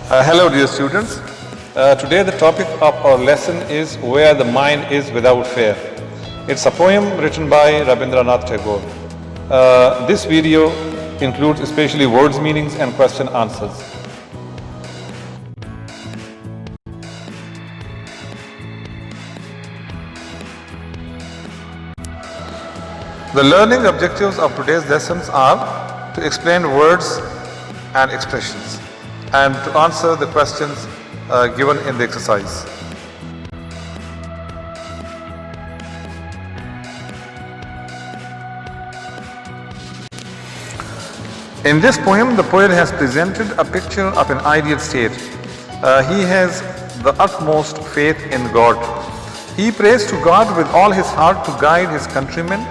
Hello dear students. Today the topic of our lesson is Where the Mind is Without Fear. It's a poem written by Rabindranath Tagore. This video includes especially words, meanings and question answers. The learning objectives of today's lessons are to explain words and expressions and to answer the questions given in the exercise. In this poem, the poet has presented a picture of an ideal state. He has the utmost faith in God. He prays to God with all his heart to guide his countrymen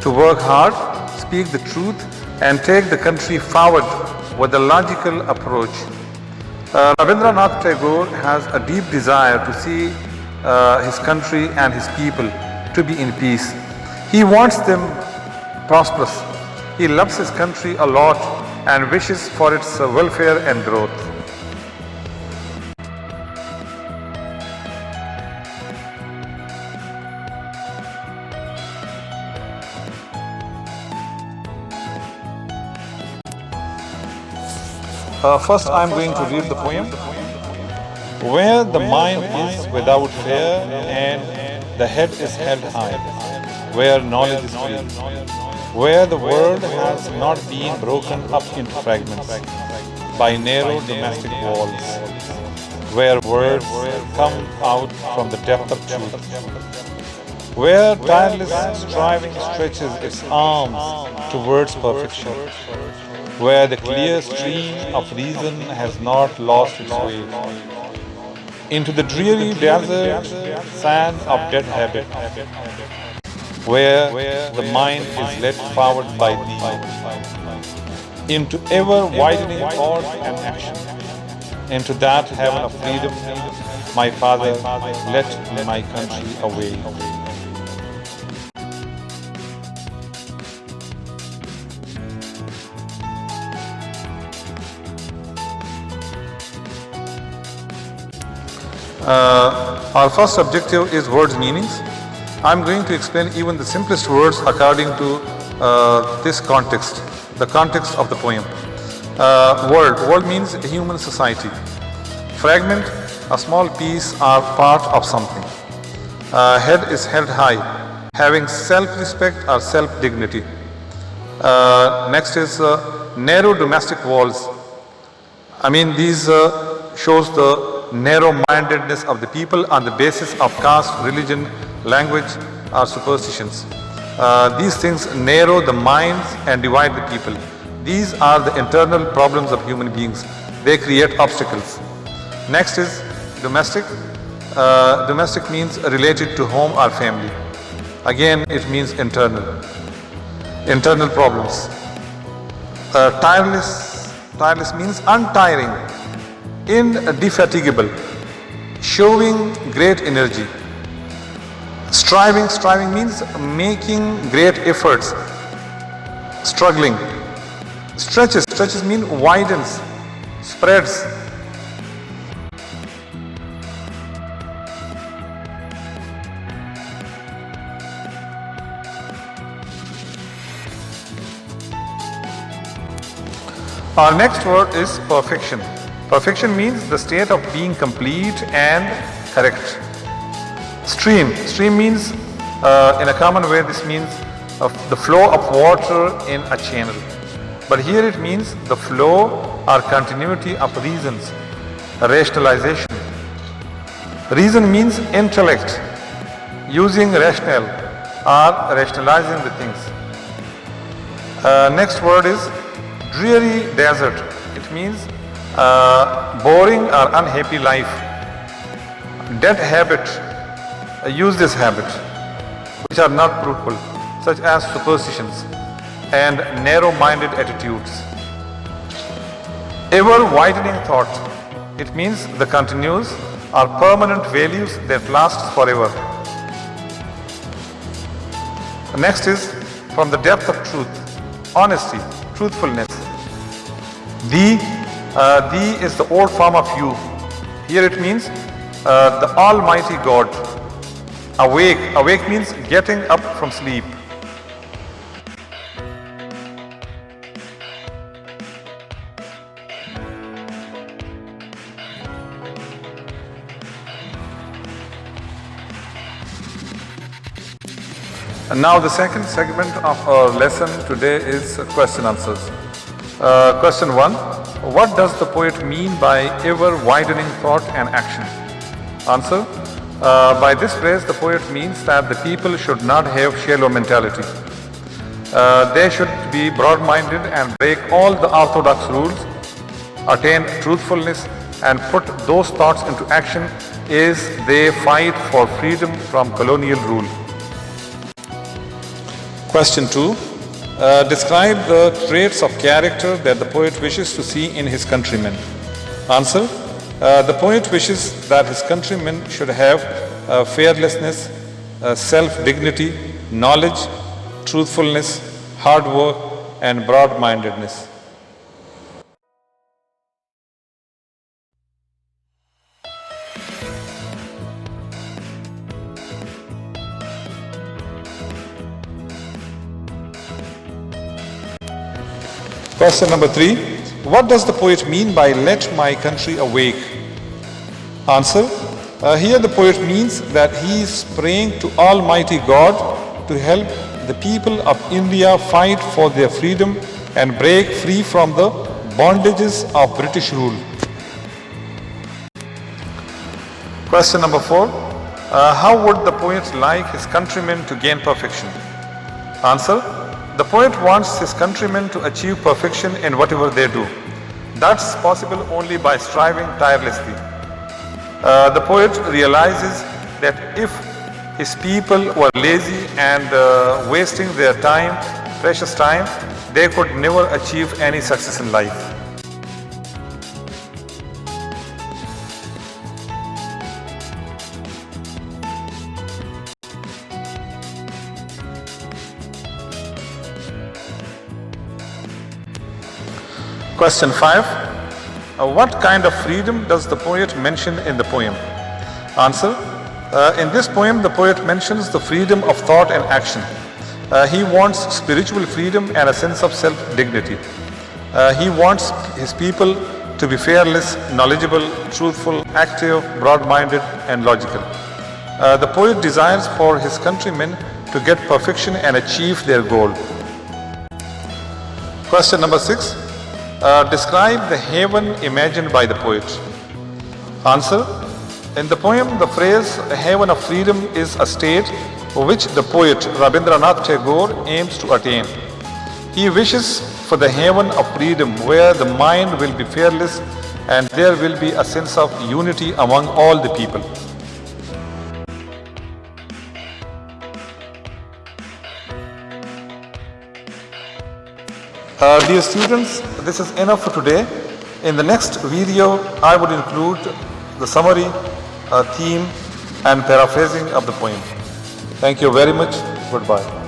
to work hard, speak the truth, and take the country forward with a logical approach. Rabindranath Tagore has a deep desire to see his country and his people to be in peace. He wants them prosperous. He loves his country a lot and wishes for its welfare and growth. First I am going to read the poem. Where the mind is without fear and the head is held high, where knowledge is free, where the world has not been broken up into fragments by narrow domestic walls, where words come out from the depth of truth, where tireless striving stretches its arms towards perfection, where the clear stream of reason has not lost its way into the dreary desert sand of dead habit, where the mind is led forward by thee into ever-widening thought and action, into that heaven of freedom, my Father, let my country away. Our first objective is words meanings. I am going to explain even the simplest words according to this context, the context of the poem. World means human society. Fragment, a small piece or part of something. Head is held high, having self-respect or self-dignity. Next is narrow domestic walls. These shows the narrow-mindedness of the people on the basis of caste, religion, language or superstitions. These things narrow the minds and divide the people. These are the internal problems of human beings. They create obstacles. Next is domestic. Domestic means related to home or family. Again, it means internal problems. Tireless means untiring, indefatigable, showing great energy. Striving means making great efforts, struggling. Stretches mean widens, spreads. Our next word is perfection. Perfection means the state of being complete and correct. Stream means, in a common way, this means the flow of water in a channel. But here it means the flow or continuity of reasons, rationalization. Reason means intellect, using rationale, are rationalizing the things. Next word is dreary desert. It means boring or unhappy life. Dead habit, useless habit, which are not fruitful, such as superstitions and narrow-minded attitudes. Ever-widening thought. It means the continuous or permanent values that last forever. Next is from the depth of truth, honesty, truthfulness. The is the old form of you. Here it means the Almighty God. Awake. Awake means getting up from sleep. And now the second segment of our lesson today is question answers. Question 1. What does the poet mean by ever-widening thought and action? Answer. By this phrase, the poet means that the people should not have shallow mentality. They should be broad-minded and break all the orthodox rules, attain truthfulness, and put those thoughts into action as they fight for freedom from colonial rule. Question 2. Describe the traits of character that the poet wishes to see in his countrymen. Answer. The poet wishes that his countrymen should have fearlessness, self-dignity, knowledge, truthfulness, hard work, and broad-mindedness. Question number 3. What does the poet mean by let my country awake? Answer. Here the poet means that he is praying to Almighty God to help the people of India fight for their freedom and break free from the bondages of British rule. Question number 4. How would the poet like his countrymen to gain perfection? Answer. The poet wants his countrymen to achieve perfection in whatever they do. That's possible only by striving tirelessly. The poet realizes that if his people were lazy and wasting their time, precious time, they could never achieve any success in life. Question 5. What kind of freedom does the poet mention in the poem? Answer. In this poem, the poet mentions the freedom of thought and action. He wants spiritual freedom and a sense of self-dignity. He wants his people to be fearless, knowledgeable, truthful, active, broad-minded, and logical. The poet desires for his countrymen to get perfection and achieve their goal. Question number 6. Describe the heaven imagined by the poet. Answer. In the poem, the phrase heaven of freedom is a state which the poet Rabindranath Tagore aims to attain. He wishes for the heaven of freedom where the mind will be fearless and there will be a sense of unity among all the people. Dear students, this is enough for today. In the next video, I would include the summary, theme, and paraphrasing of the poem. Thank you very much. Goodbye.